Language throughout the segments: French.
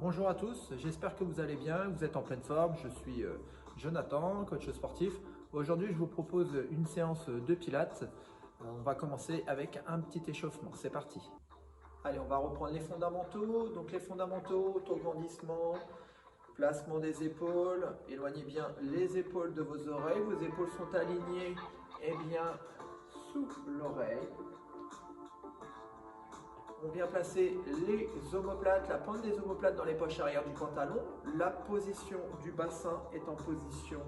Bonjour à tous, j'espère que vous allez bien, vous êtes en pleine forme. Je suis Jonathan, coach sportif. Aujourd'hui, je vous propose une séance de pilates. On va commencer avec un petit échauffement. C'est parti. Allez, on va reprendre les fondamentaux. Donc les fondamentaux, auto-grandissement, placement des épaules. Éloignez bien les épaules de vos oreilles. Vos épaules sont alignées bien sous l'oreille. On vient placer les omoplates, la pointe des omoplates dans les poches arrière du pantalon. La position du bassin est en position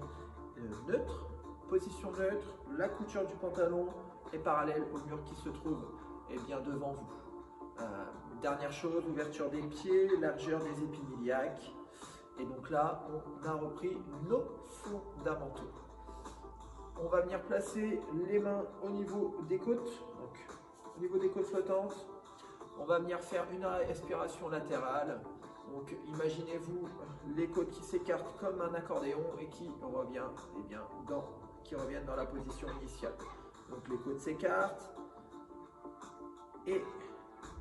neutre. Position neutre, la couture du pantalon est parallèle au mur qui se trouve bien devant vous. Dernière chose, ouverture des pieds, largeur des épiniliaques. Et donc là, on a repris nos fondamentaux. On va venir placer les mains au niveau des côtes, donc au niveau des côtes flottantes. On va venir faire une respiration latérale. Donc imaginez-vous les côtes qui s'écartent comme un accordéon et qui reviennent dans la position initiale. Donc les côtes s'écartent et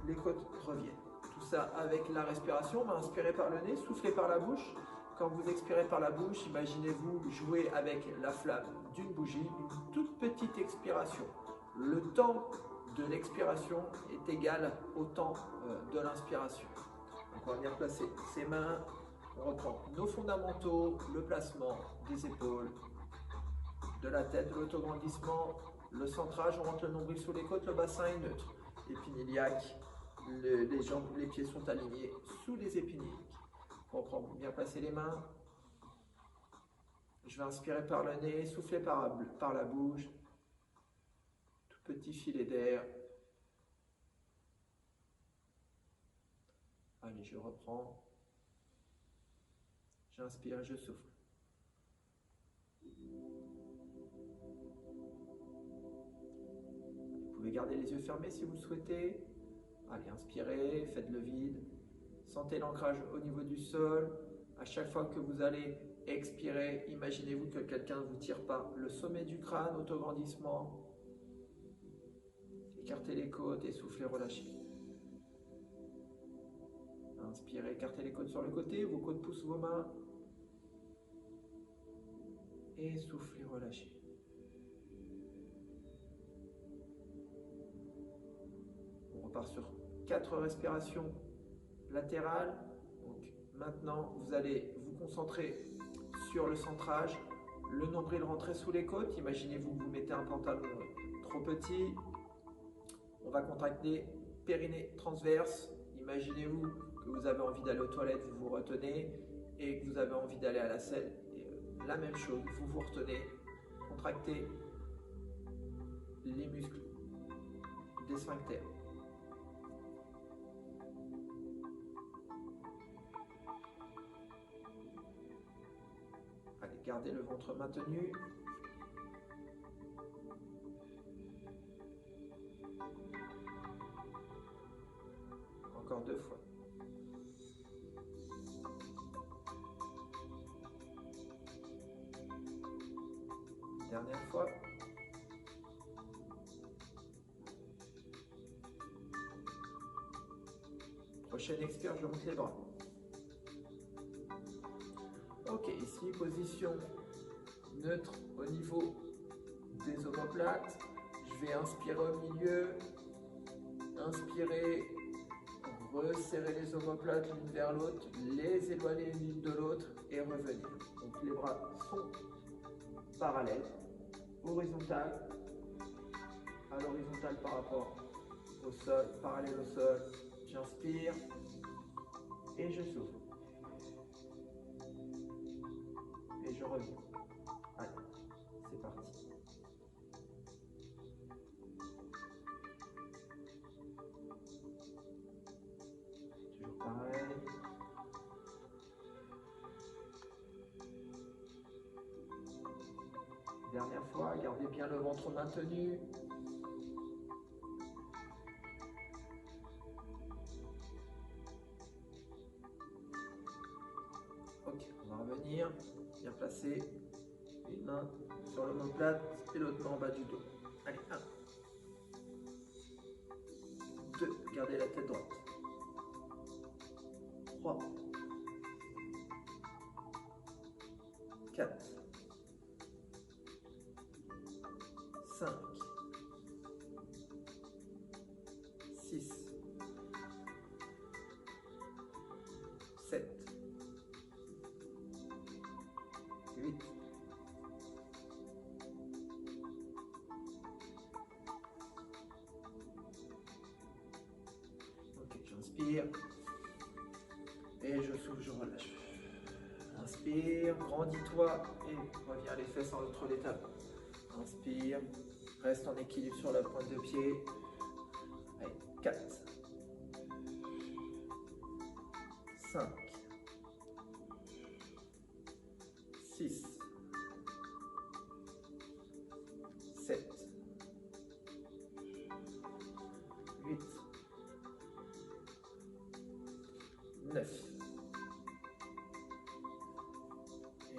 les côtes reviennent. Tout ça avec la respiration. On va inspirer par le nez, souffler par la bouche. Quand vous expirez par la bouche, imaginez-vous jouer avec la flamme d'une bougie, une toute petite expiration. Le temps de l'expiration est égal au temps de l'inspiration. Donc on va venir placer ses mains, on reprend nos fondamentaux, le placement des épaules, de la tête, de l'autograndissement, le centrage, on rentre le nombril sous les côtes, le bassin est neutre. Épiniliaque, les jambes, les pieds sont alignés sous les épiniliaques. On reprend, bien placer les mains. Je vais inspirer par le nez, souffler par la bouche. Tout petit filet d'air. Allez, je reprends. J'inspire et je souffle. Vous pouvez garder les yeux fermés si vous le souhaitez. Allez, inspirez, faites le vide. Sentez l'ancrage au niveau du sol. À chaque fois que vous allez expirer, imaginez-vous que quelqu'un ne vous tire par le sommet du crâne, autograndissement. Écartez les côtes et soufflez, relâchez. Inspirez, écartez les côtes sur le côté, vos côtes poussent vos mains. Et soufflez, relâchez. On repart sur 4 respirations latérales. Donc maintenant, vous allez vous concentrer sur le centrage, le nombril rentré sous les côtes. Imaginez-vous que vous mettez un pantalon trop petit. On va contracter périnée transverse. Imaginez-vous que vous avez envie d'aller aux toilettes, vous vous retenez, et que vous avez envie d'aller à la selle. Et la même chose, vous vous retenez, contractez les muscles des sphincters. Allez, gardez le ventre maintenu. Encore 2 fois. Dernière fois. Prochaine expire, je monte les bras. Ok, ici, position neutre au niveau des omoplates. Je vais inspirer au milieu. Inspirer, resserrer les omoplates l'une vers l'autre, les éloigner l'une de l'autre et revenir. Donc les bras sont parallèles, horizontal, à l'horizontale par rapport au sol, parallèle au sol. J'inspire et je souffle. Et je reviens. Allez, c'est parti. Toujours pareil. Dernière fois, gardez bien le ventre maintenu. Ok, on va revenir, bien placer une main sur l'omoplate et l'autre main en bas du dos. Allez, 1, 2, gardez la tête droite. 3, 4, 5, 6, 7, 8, 9, j'inspire et je souffle, je relâche. Inspire, grandis-toi et reviens les fesses entre les talons. Inspire, reste en équilibre sur la pointe de pied. Allez, 4, 5, 6, 7, 8, 9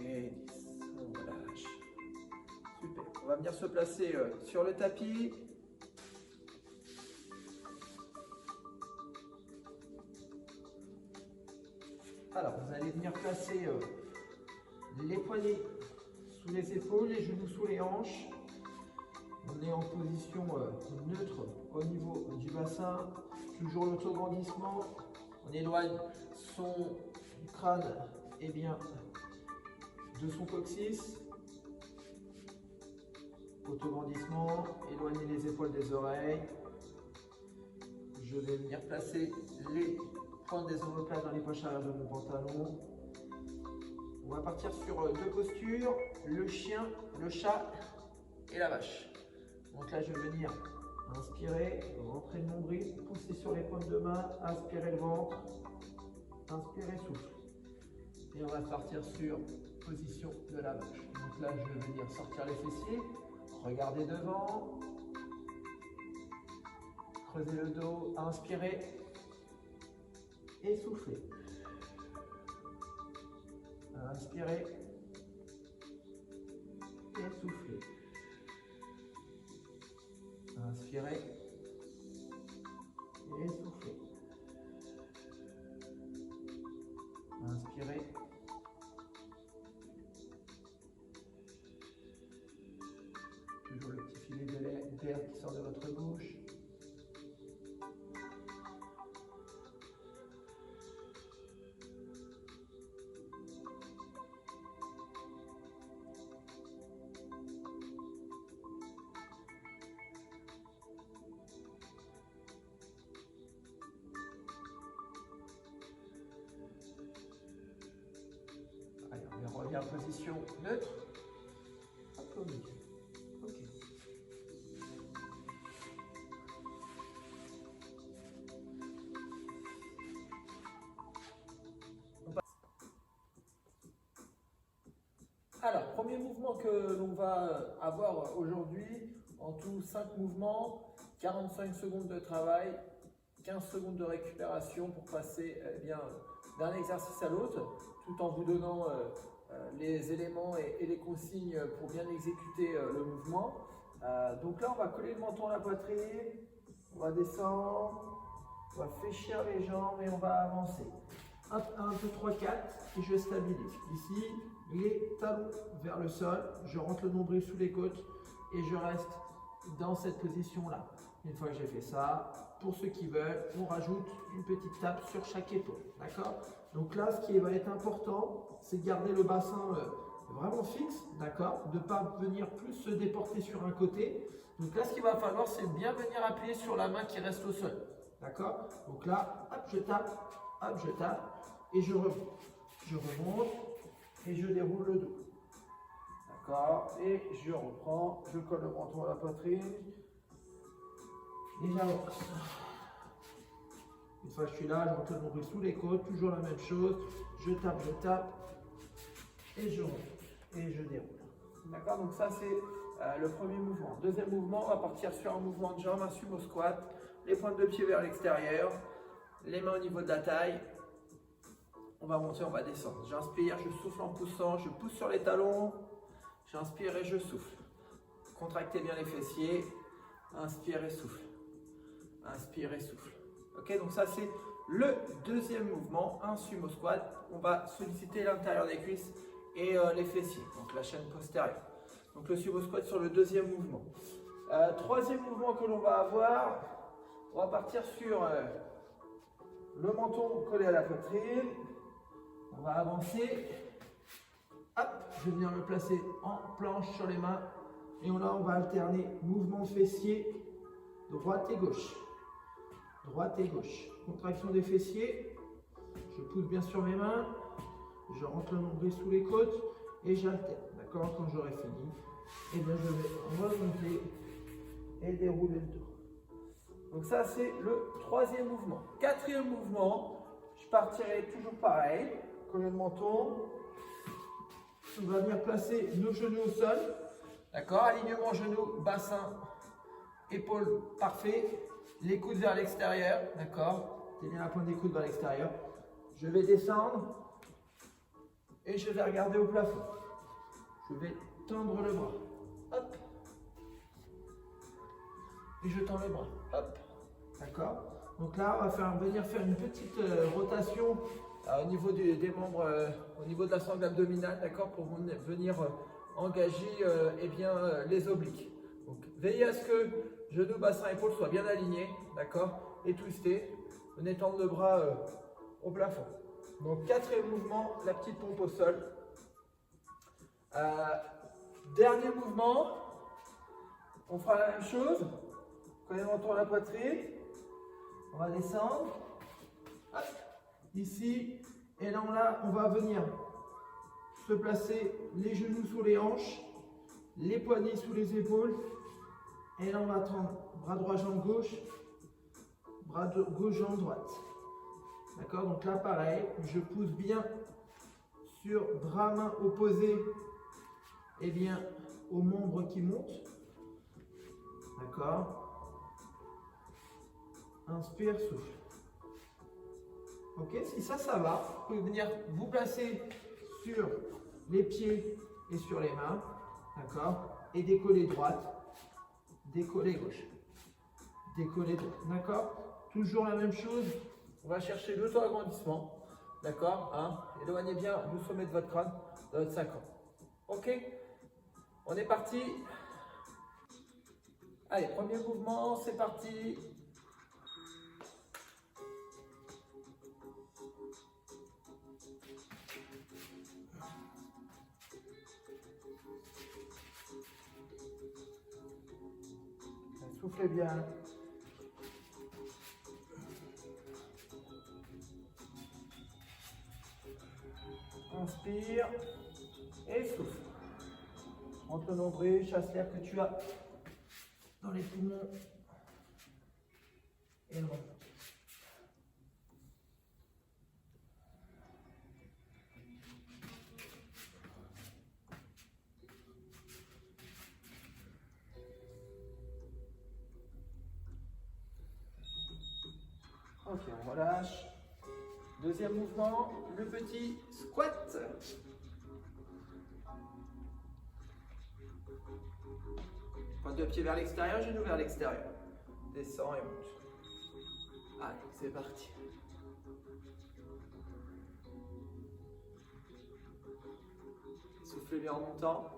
et 10. On relâche. Super. On va venir se placer sur le tapis. Alors, vous allez venir placer les poignets sous les épaules, les genoux sous les hanches. On est en position neutre au niveau du bassin. Toujours l'autograndissement. On éloigne son crâne de son coccyx. Autograndissement. Éloignez les épaules des oreilles. Je vais venir placer les pointes des omoplates dans les poches arrière de mon pantalon. On va partir sur deux postures, le chien, le chat et la vache. Donc là, je vais venir inspirer, rentrer le nombril, pousser sur les paumes de main, inspirer le ventre, inspirer, souffle. Et on va partir sur position de la vache. Donc là, je vais venir sortir les fessiers, regarder devant, creuser le dos, inspirer et souffler. Inspirer et souffler. Inspirer et souffler. Inspirer. Toujours le petit filet d'air qui sort de votre bouche. Allez, on revient en position neutre. Hop, au milieu. Ok. Alors, premier mouvement que l'on va avoir aujourd'hui, en tout 5 mouvements, 45 secondes de travail, 15 secondes de récupération pour passer d'un exercice à l'autre, tout en vous donnant les éléments et les consignes pour bien exécuter le mouvement. Donc là, on va coller le menton à la poitrine, on va descendre, on va fléchir les jambes et on va avancer. 1, 2, 3, 4 et je stabilise. Ici, les talons vers le sol, je rentre le nombril sous les côtes et je reste dans cette position-là. Une fois que j'ai fait ça, pour ceux qui veulent, on rajoute une petite tape sur chaque épaule. D'accord? Donc là, ce qui va être important, c'est de garder le bassin vraiment fixe, d'accord? De ne pas venir plus se déporter sur un côté. Donc là, ce qu'il va falloir, c'est bien venir appuyer sur la main qui reste au sol. D'accord? Donc là, hop, je tape, et je remonte. Je remonte et je déroule le dos. D'accord? Et je reprends, je colle le menton à la poitrine. Et j'avance. Une fois que je suis là, je rentre le nombril sous les côtes, toujours la même chose. Je tape, et je remonte. Et je déroule. D'accord? Donc ça, c'est le premier mouvement. Deuxième mouvement, on va partir sur un mouvement de jambes, un sumo squat. Les pointes de pied vers l'extérieur. Les mains au niveau de la taille. On va monter, on va descendre. J'inspire, je souffle en poussant, je pousse sur les talons. J'inspire et je souffle. Contractez bien les fessiers. Inspire et souffle. Inspire et souffle. Ok, donc ça c'est le deuxième mouvement, un sumo squat. On va solliciter l'intérieur des cuisses et les fessiers, donc la chaîne postérieure. Donc le sumo squat sur le deuxième mouvement. Troisième mouvement que l'on va avoir, on va partir sur le menton collé à la poitrine. On va avancer. Hop, je vais venir me placer en planche sur les mains. Et là, on va alterner mouvement de fessier, droite et gauche. Droite et gauche. Contraction des fessiers. Je pousse bien sur mes mains. Je rentre le nombril sous les côtes et j'alterne. D'accord? Quand j'aurai fini, et bien je vais remonter et dérouler le dos. Donc ça, c'est le troisième mouvement. Quatrième mouvement, je partirai toujours pareil. Colonne le menton. On va venir placer nos genoux au sol. D'accord? Alignement genoux, bassin, épaules parfait. Les coudes vers l'extérieur. D'accord? Tenez la pointe des coudes vers l'extérieur. Je vais descendre et je vais regarder au plafond. Je vais tendre le bras. Hop. Et je tends le bras. Hop. D'accord? Donc là, on va venir faire une petite rotation au niveau des membres, au niveau de la sangle abdominale, d'accord? Pour venir engager les obliques. Donc, veillez à ce que genoux, bassin, épaules soient bien alignés, d'accord? Et twistés. Venez tendre le bras au plafond. Donc, quatrième mouvement, la petite pompe au sol. Dernier mouvement, on fera la même chose. Prenez le menton à la poitrine. On va descendre. Hop, ici. Et là, on va venir se placer les genoux sous les hanches, les poignets sous les épaules. Et là, on va attendre bras droit, jambe gauche, bras gauche, jambe droite. D'accord? Donc là, pareil, je pousse bien sur bras, mains opposés, et bien aux membres qui montent. D'accord? Inspire, souffle. Ok, si ça va, vous pouvez venir vous placer sur les pieds et sur les mains. D'accord? Et décoller droite, décoller gauche, décoller droite. D'accord? Toujours la même chose. On va chercher l'auto-agrandissement. D'accord? Éloignez bien le sommet de votre crâne, de votre sacrum. Ok? On est parti. Allez, premier mouvement, c'est parti. Soufflez bien. Inspire et souffle. Rentre le nombril, chasse l'air que tu as dans les poumons et le remonte. Ok, on relâche. Deuxième mouvement, le petit squat. Pointe de pied vers l'extérieur, genou vers l'extérieur. Descend et monte. Allez, c'est parti. Soufflez bien en montant.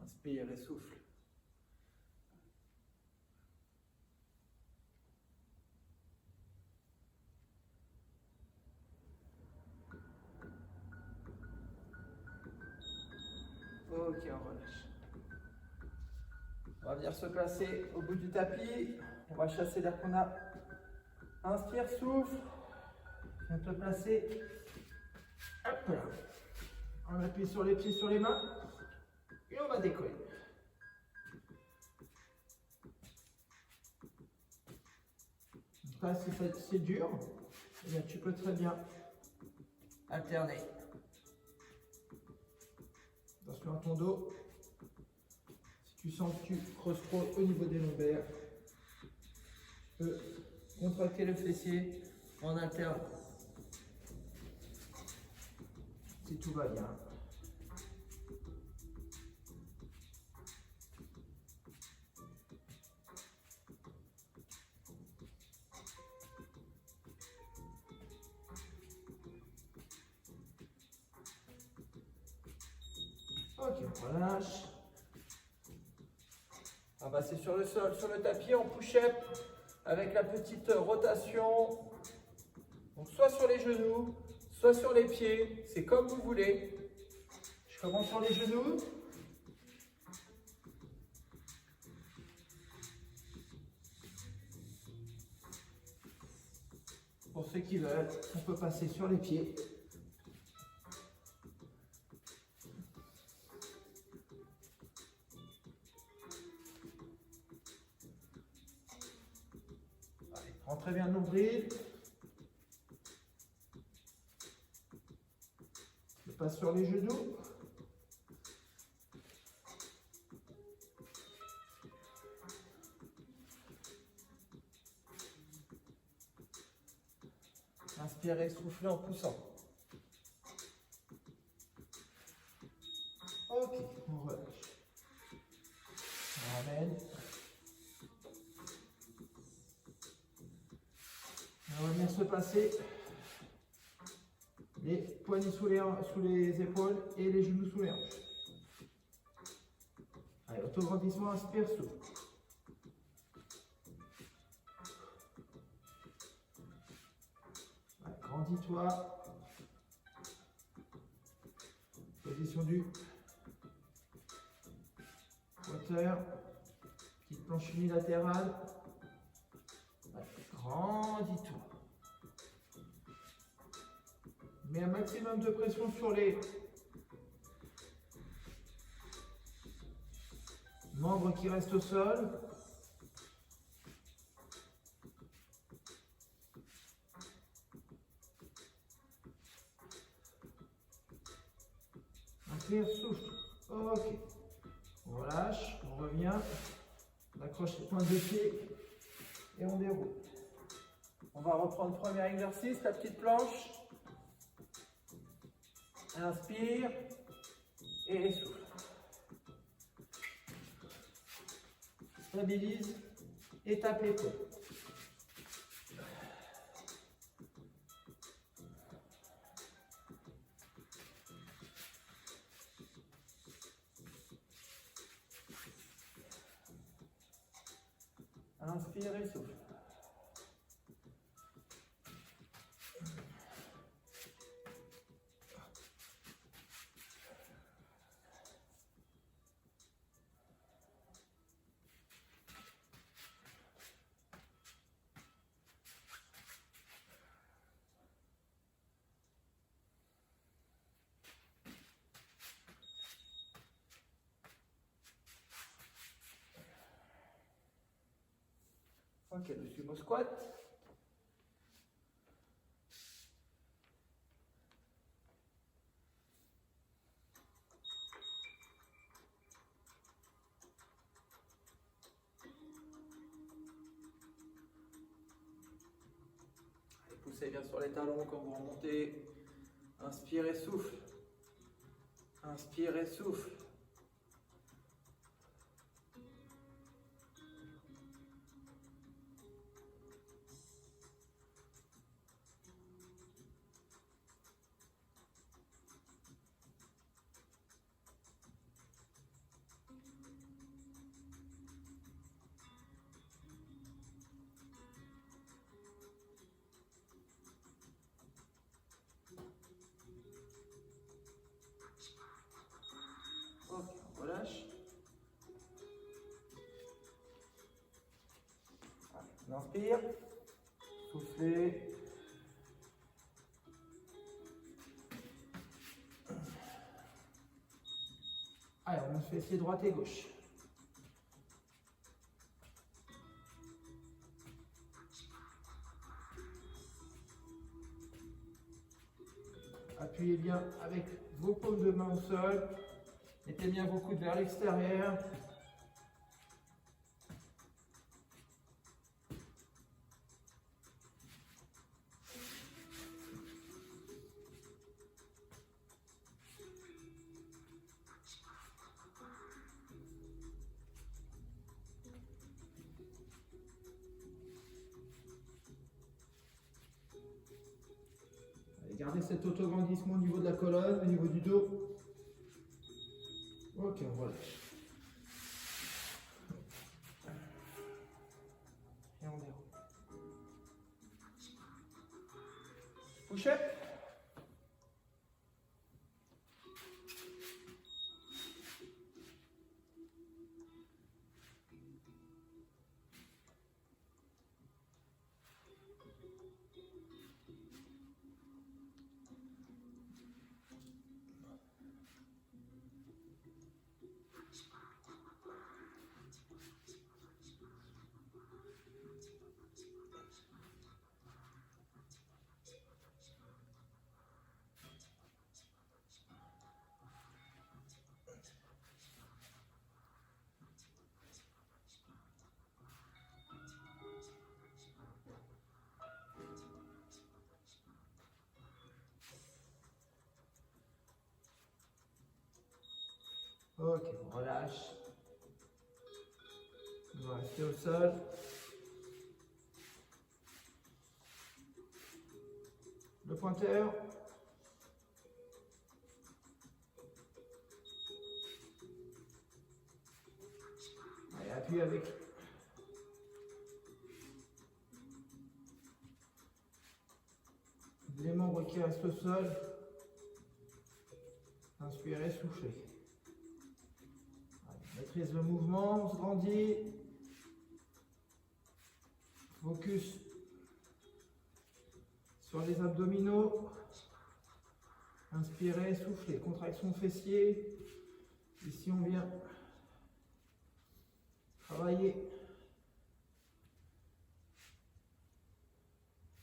Inspire et souffle. Ok, on relâche. On va venir se placer au bout du tapis. On va chasser l'air qu'on a. Inspire, souffle. Viens te placer. Hop là. On appuie sur les pieds, sur les mains. Et on va décoller. Là, si c'est dur, eh bien, tu peux très bien alterner. Attention à ton dos. Si tu sens que tu creuses trop au niveau des lombaires, peux contracter le fessier en alterne. Si tout va bien. Ok, on relâche. On va passer sur le sol, sur le tapis en push-up avec la petite rotation. Donc soit sur les genoux, soit sur les pieds, c'est comme vous voulez. Je commence sur les genoux. Pour ceux qui veulent, on peut passer sur les pieds. Allez, rentrez bien le nombril. Je passe sur les genoux. Inspirez, soufflez en poussant. Ok, on relâche. On ramène. On va venir se passer les poignets sous les épaules et les genoux sous les hanches. Allez, autograndissement, inspire, souffle. Grandis-toi. Position du hauteur. Petite planche unilatérale. Grandis-toi. Mets un maximum de pression sur les membres qui restent au sol. Inspire, souffle. Ok. On relâche, on revient. On accroche les pointes de pied et on déroule. On va reprendre le premier exercice, la petite planche. Inspire et souffle. Stabilise et tape les côtes. Inspire et souffle. Ok, le sumo squat. Allez, poussez bien sur les talons quand vous remontez. Inspire et souffle. Inspire et souffle. Ok, on relâche. On inspire. Soufflez. Allez, on fait fessier droite et gauche. Appuyez bien avec vos paumes de main au sol. Mettez bien vos coudes vers l'extérieur. Gardez cet autograndissement au niveau de la colonne, au niveau du dos. Ok, on relâche. Et on déroule. Push-up. Ok, on relâche. On va rester au sol. Le pointeur. Allez, appuie avec. Les membres qui restent au sol. Inspirez, soufflez. Maîtrise le mouvement, on se grandit. Focus sur les abdominaux. Inspirez, soufflez. Contraction fessier. Ici, on vient travailler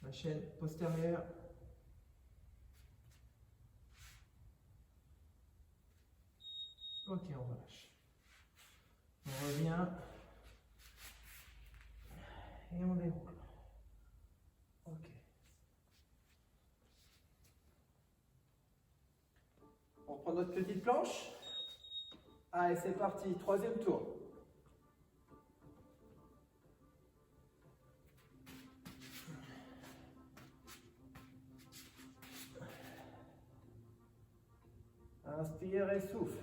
la chaîne postérieure. Ok, on relâche. On revient et on déroule. Ok. On reprend notre petite planche. Allez, c'est parti. Troisième tour. Inspire et souffle.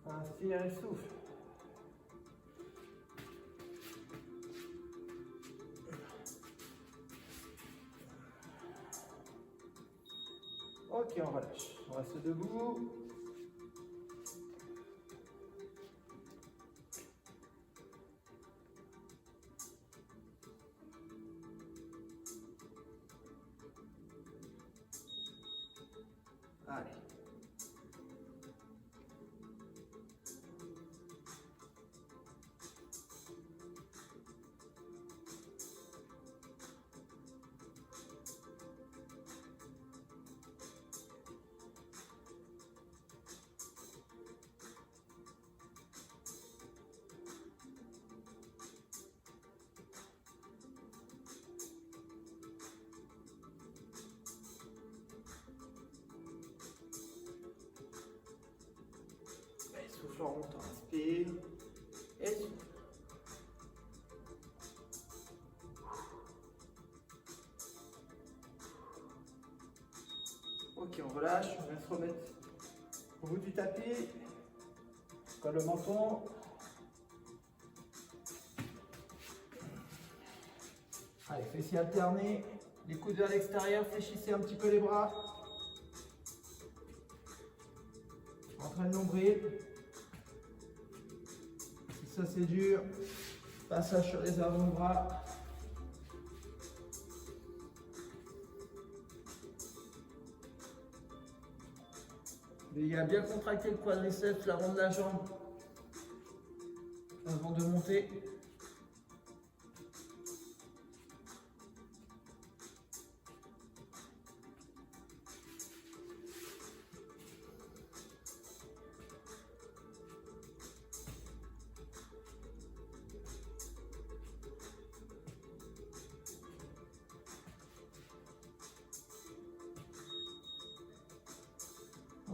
Inspire et souffle. Ok, on relâche. On reste debout. Allez. Souffle en montant, inspire et souffle. Ok, on relâche, on va se remettre au bout du tapis, colle le menton. Allez, fessiers alternés, les coudes vers l'extérieur, fléchissez un petit peu les bras. Entraîne le nombril. Si ça c'est dur, passage sur les avant-bras. Veillez à bien contracter le quadriceps, l'avant de la jambe avant de monter.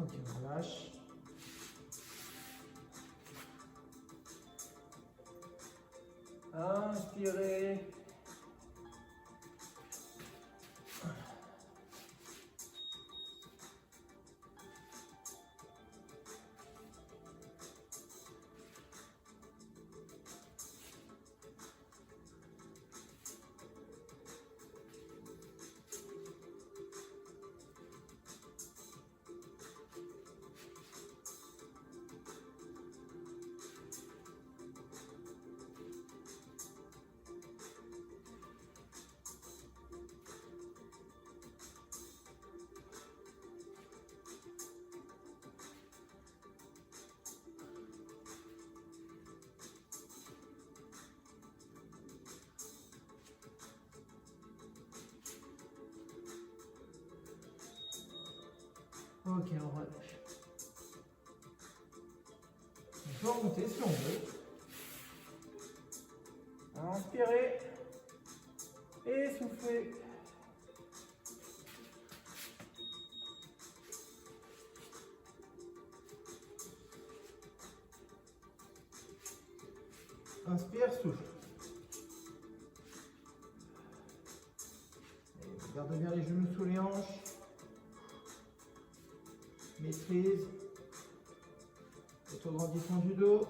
Ok, on relâche. Inspirez. Ok, on relâche. On peut remonter si on veut. Inspirez et soufflez. Inspire, souffle. Et gardez bien les genoux sous les hanches. Maîtrise. Autograndissement du dos.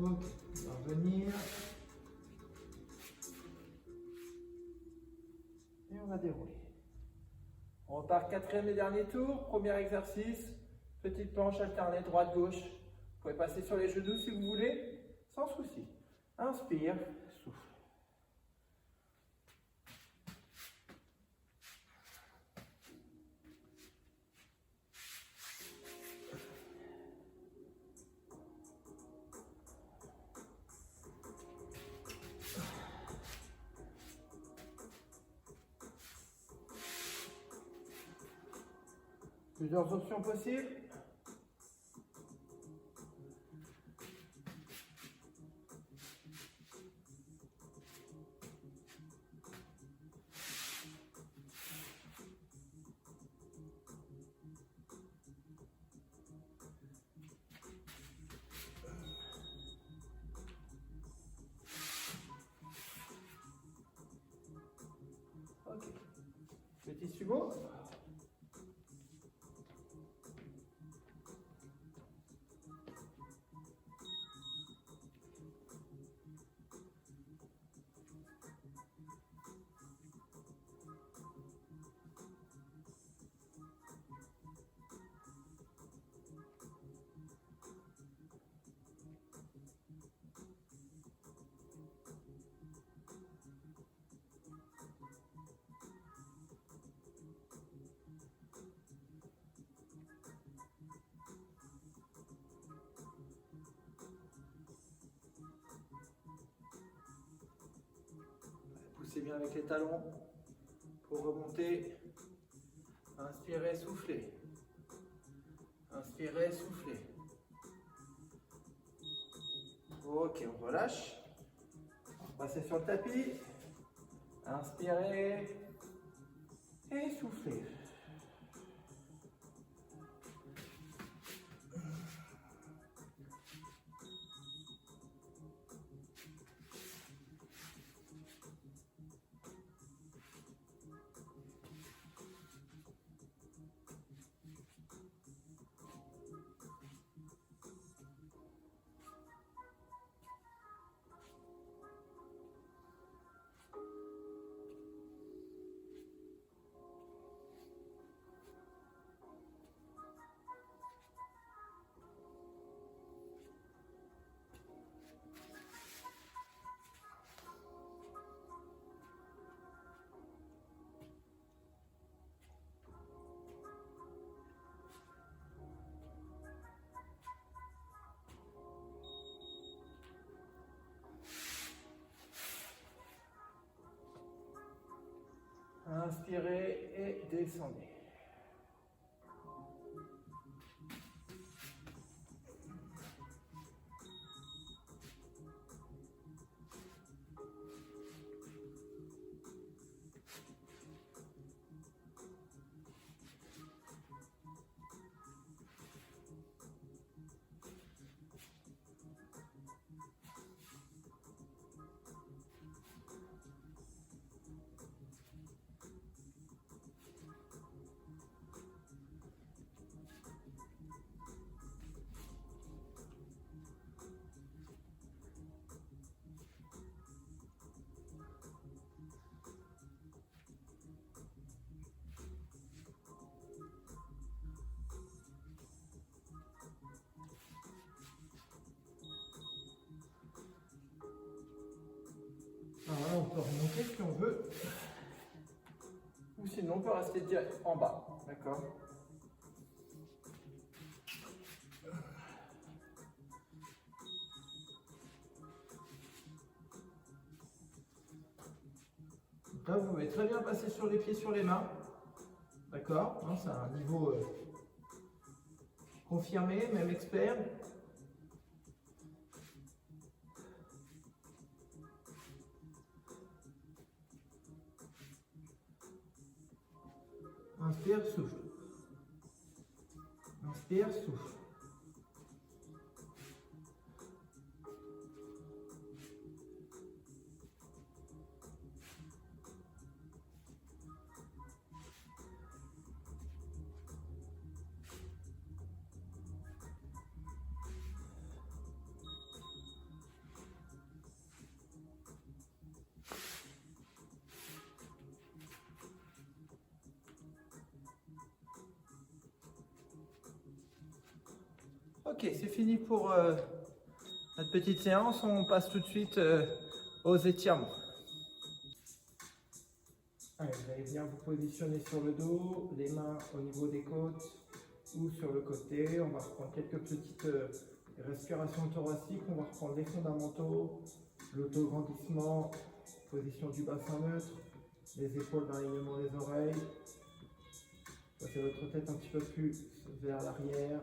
Ok, on va revenir. Et on va dérouler. On repart quatrième et dernier tour. Premier exercice. Petite planche alternée droite-gauche. Vous pouvez passer sur les genoux si vous voulez, sans souci. Inspire, souffle. Plusieurs options possibles. Ok. Petit sumo. Poussez bien avec les talons pour remonter. Inspirez, soufflez. Inspirez, soufflez. Ok, on relâche. On va passer sur le tapis. Inspirez et soufflez. Inspirez et descendez. Alors là, on peut remonter si on veut. Ou sinon, on peut rester direct en bas. D'accord? Donc là, vous pouvez très bien passer sur les pieds, sur les mains. D'accord? C'est un niveau confirmé, même expert. Inspire, souffle. Inspire, souffle. Ok, c'est fini pour notre petite séance. On passe tout de suite aux étirements. Allez, vous allez venir vous positionner sur le dos, les mains au niveau des côtes ou sur le côté. On va reprendre quelques petites respirations thoraciques. On va reprendre les fondamentaux, l'autograndissement, position du bassin neutre, les épaules dans l'alignement des oreilles. Passez votre tête un petit peu plus vers l'arrière.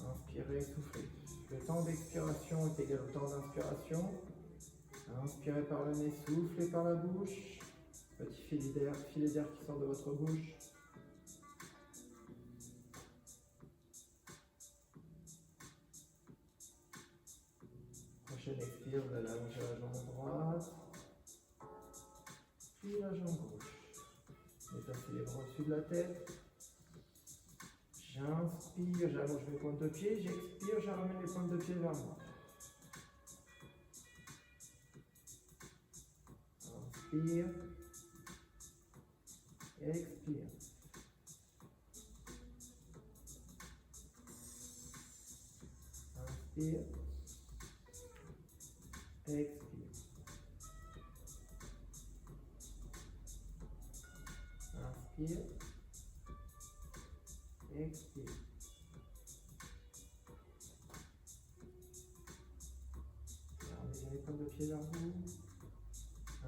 Inspirez, soufflez. Le temps d'expiration est égal au temps d'inspiration. Inspirez par le nez, soufflez par la bouche. Petit filet d'air qui sort de votre bouche. Prochaine expire, vous allez allonger la jambe droite. Puis la jambe gauche. Déplacez les bras au-dessus de la tête. J'inspire, j'allonge mes pointes de pied. J'expire, je ramène les pointes de pied vers moi. Inspire. Expire. Inspire. Expire. Inspire. Expire. Ramenez les pointes de pied vers vous.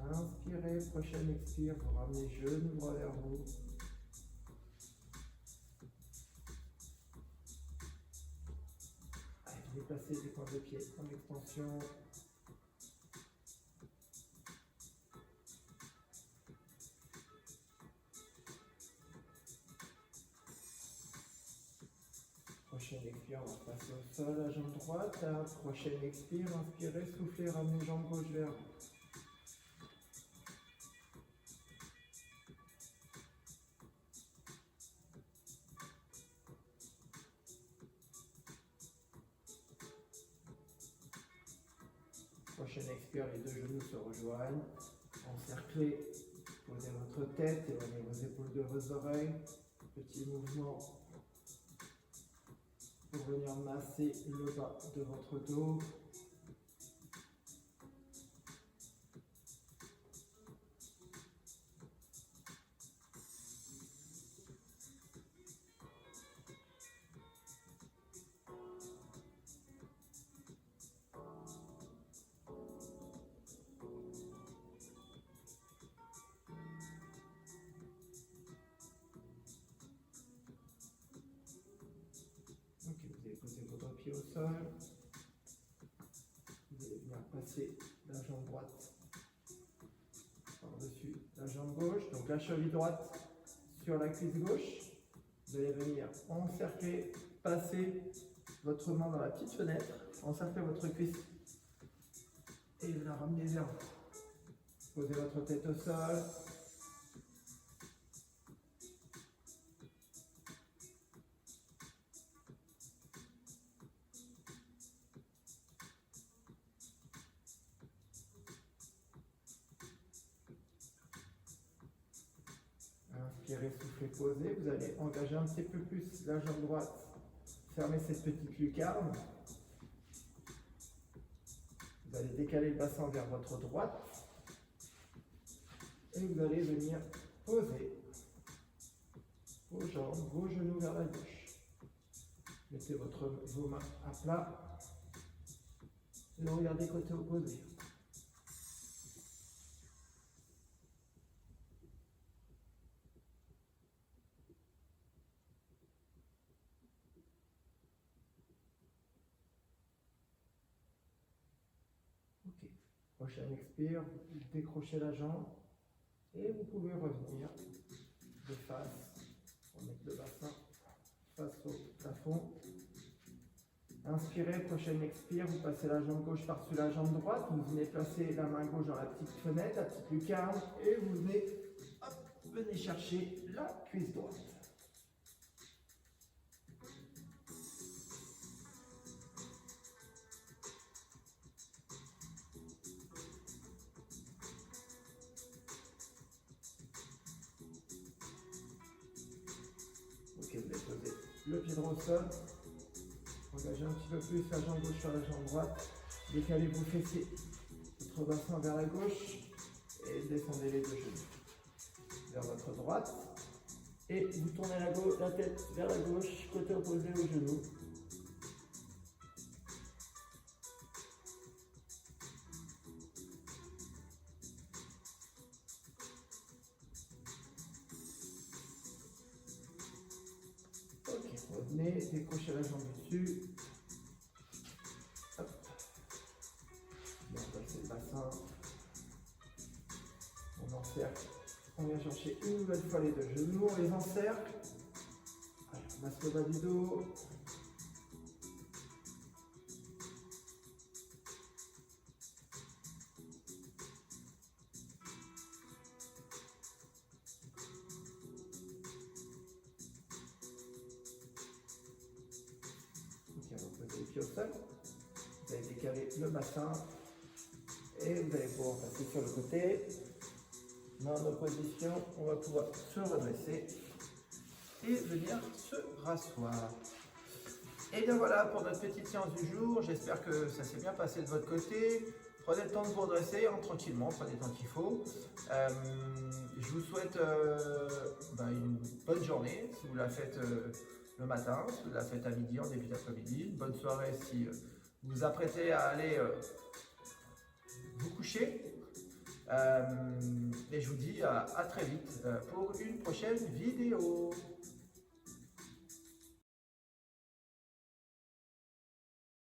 Inspirez, prochaine expire, vous ramenez genoux droit vers vous. Allez, déplacez les points de pied en extension. Prochaine expire, on va passer au sol, la jambe droite. La prochaine expire, inspirez, soufflez, ramenez jambe gauche vers vous. Prochaine expire, les deux genoux se rejoignent. Encerclez, posez votre tête, éloignez vos épaules de vos oreilles. Petit mouvement pour venir masser le bas de votre dos. pied au sol. Vous allez venir passer la jambe droite par-dessus la jambe gauche. Donc la cheville droite sur la cuisse gauche. Vous allez venir encercler, passer votre main dans la petite fenêtre, encercler votre cuisse et la ramener vers vous. Posez votre tête au sol. Inspirez, soufflez, posez. Vous allez engager un petit peu plus la jambe droite. Fermez cette petite lucarne. Vous allez décaler le bassin vers votre droite. Et vous allez venir poser vos jambes, vos genoux vers la gauche. Mettez vos mains à plat. Et regardez côté opposé. Ok. Prochaine expire, vous décrochez la jambe. Et vous pouvez revenir de face pour mettre le bassin face au plafond. Inspirez, prochaine expire, vous passez la jambe gauche par-dessus la jambe droite. Vous venez placer la main gauche dans la petite fenêtre, la petite lucarne. Et vous venez chercher la cuisse droite. Ok, vous allez poser le pied droit au sol. Engagez un petit peu plus la jambe gauche sur la jambe droite. Décalez vos fessiers, votre bassin vers la gauche. Et descendez les deux genoux vers votre droite. Et vous tournez la tête vers la gauche, côté opposé au genou. Revenez, décrochez la jambe dessus. Hop. Bien passer le bassin. On encercle. On vient chercher une nouvelle fois les deux genoux. On les encercle. Allez, on masse le bas du dos. Reposez les pieds au sol, vous allez décaler le bassin et vous allez pouvoir passer sur le côté. Main en opposition, on va pouvoir se redresser et venir se rasseoir. Et bien voilà pour notre petite séance du jour. J'espère que ça s'est bien passé de votre côté. Prenez le temps de vous redresser tranquillement, prenez le temps qu'il faut. Je vous souhaite une bonne journée si vous la faites le matin, si vous la faites à midi, en début d'après-midi. Une bonne soirée si vous vous apprêtez à aller vous coucher. Et je vous dis à très vite pour une prochaine vidéo.